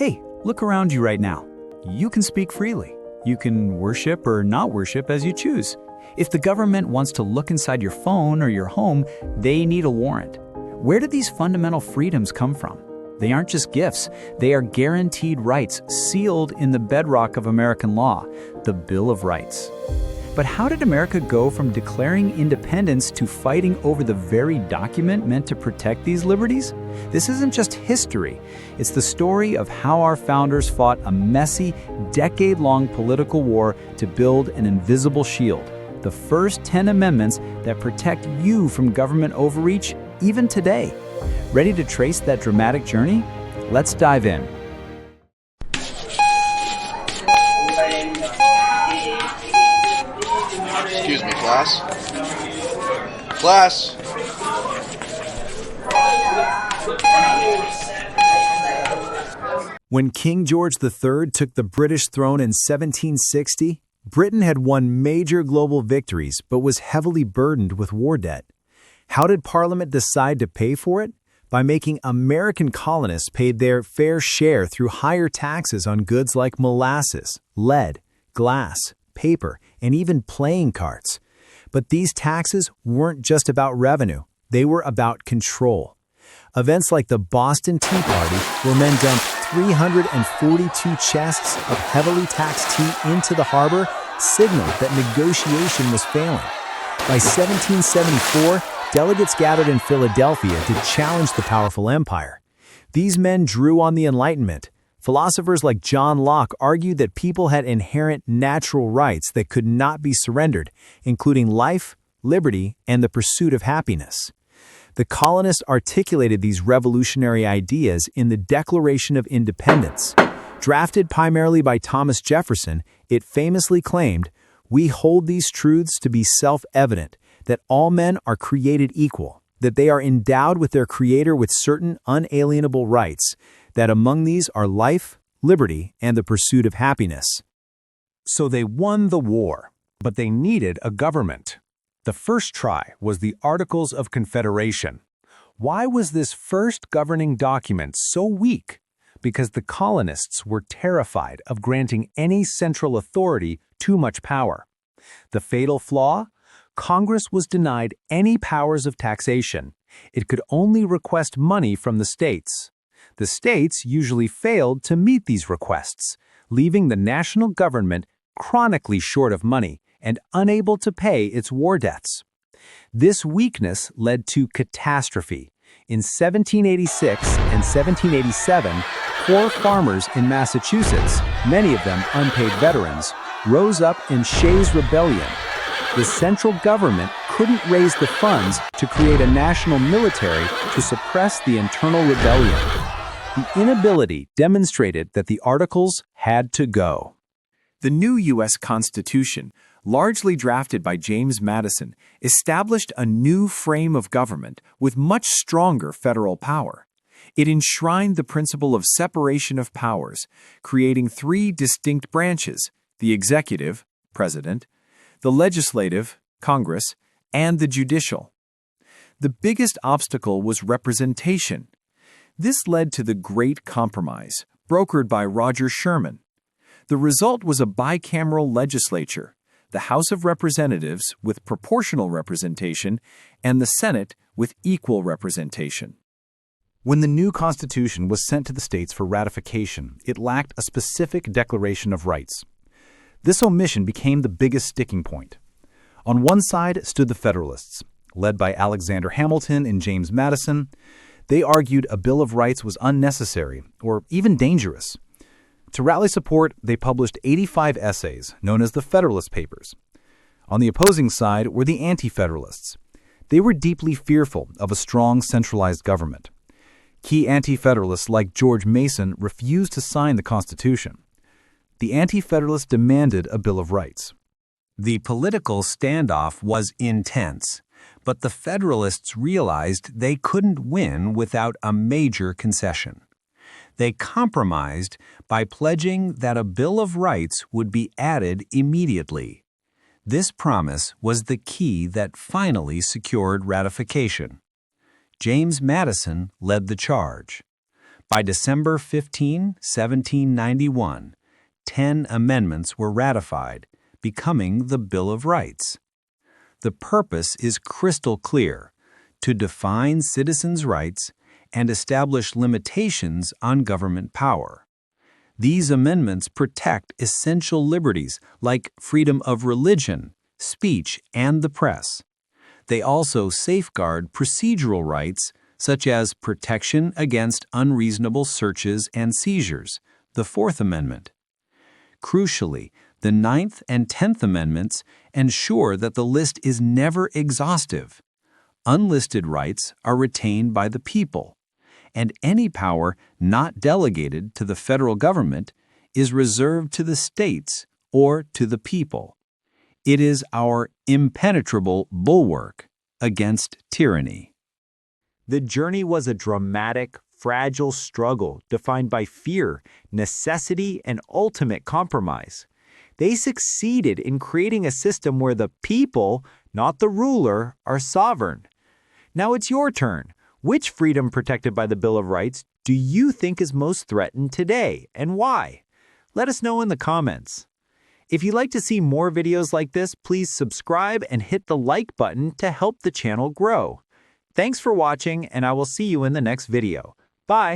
Hey, look around you right now. You can speak freely. You can worship or not worship as you choose. If the government wants to look inside your phone or your home, they need a warrant. Where do these fundamental freedoms come from? They aren't just gifts. They are guaranteed rights sealed in the bedrock of American law, the Bill of Rights. But how did America go from declaring independence to fighting over the very document meant to protect these liberties? This isn't just history. It's the story of how our founders fought a messy, decade-long political war to build an invisible shield, the first 10 amendments that protect you from government overreach even today. Ready to trace that dramatic journey? Let's dive in. Excuse me, class. Class! When King George III took the British throne in 1760, Britain had won major global victories but was heavily burdened with war debt. How did Parliament decide to pay for it? By making American colonists pay their fair share through higher taxes on goods like molasses, lead, glass, paper, and even playing cards. But these taxes weren't just about revenue. They were about control. Events like the Boston Tea Party, where men dumped 342 chests of heavily taxed tea into the harbor, signaled that negotiation was failing. By 1774, delegates gathered in Philadelphia to challenge the powerful empire. These men drew on the Enlightenment. Philosophers like John Locke argued that people had inherent natural rights that could not be surrendered, including life, liberty, and the pursuit of happiness. The colonists articulated these revolutionary ideas in the Declaration of Independence. Drafted primarily by Thomas Jefferson, it famously claimed, "We hold these truths to be self-evident, that all men are created equal, that they are endowed with their Creator with certain unalienable rights, that among these are life, liberty, and the pursuit of happiness." So they won the war, but they needed a government. The first try was the Articles of Confederation. Why was this first governing document so weak? Because the colonists were terrified of granting any central authority too much power. The fatal flaw? Congress was denied any powers of taxation. It could only request money from the states. The states usually failed to meet these requests, leaving the national government chronically short of money and unable to pay its war debts. This weakness led to catastrophe. In 1786 and 1787, poor farmers in Massachusetts, many of them unpaid veterans, rose up in Shays' Rebellion. The central government couldn't raise the funds to create a national military to suppress the internal rebellion. The inability demonstrated that the Articles had to go. The new U.S. Constitution, largely drafted by James Madison, established a new frame of government with much stronger federal power. It enshrined the principle of separation of powers, creating three distinct branches: the executive, president, the legislative, Congress, and the judicial. The biggest obstacle was representation. This led to the Great Compromise, brokered by Roger Sherman. The result was a bicameral legislature, the House of Representatives with proportional representation, and the Senate with equal representation. When the new Constitution was sent to the states for ratification, it lacked a specific Declaration of Rights. This omission became the biggest sticking point. On one side stood the Federalists, led by Alexander Hamilton and James Madison. They argued a Bill of Rights was unnecessary or even dangerous. To rally support, they published 85 essays, known as the Federalist Papers. On the opposing side were the Anti-Federalists. They were deeply fearful of a strong centralized government. Key Anti-Federalists like George Mason refused to sign the Constitution. The Anti-Federalists demanded a Bill of Rights. The political standoff was intense, but the Federalists realized they couldn't win without a major concession. They compromised by pledging that a Bill of Rights would be added immediately. This promise was the key that finally secured ratification. James Madison led the charge. By December 15, 1791, 10 amendments were ratified, becoming the Bill of Rights. The purpose is crystal clear: to define citizens' rights and establish limitations on government power. These amendments protect essential liberties like freedom of religion, speech, and the press. They also safeguard procedural rights such as protection against unreasonable searches and seizures, the Fourth Amendment. Crucially, the Ninth and 10th Amendments ensure that the list is never exhaustive. Unlisted rights are retained by the people, and any power not delegated to the federal government is reserved to the states or to the people. It is our impenetrable bulwark against tyranny. The journey was a dramatic, fragile struggle defined by fear, necessity, and ultimate compromise. They succeeded in creating a system where the people, not the ruler, are sovereign. Now it's your turn. Which freedom protected by the Bill of Rights do you think is most threatened today, and why? Let us know in the comments. If you'd like to see more videos like this, please subscribe and hit the like button to help the channel grow. Thanks for watching, and I will see you in the next video. Bye!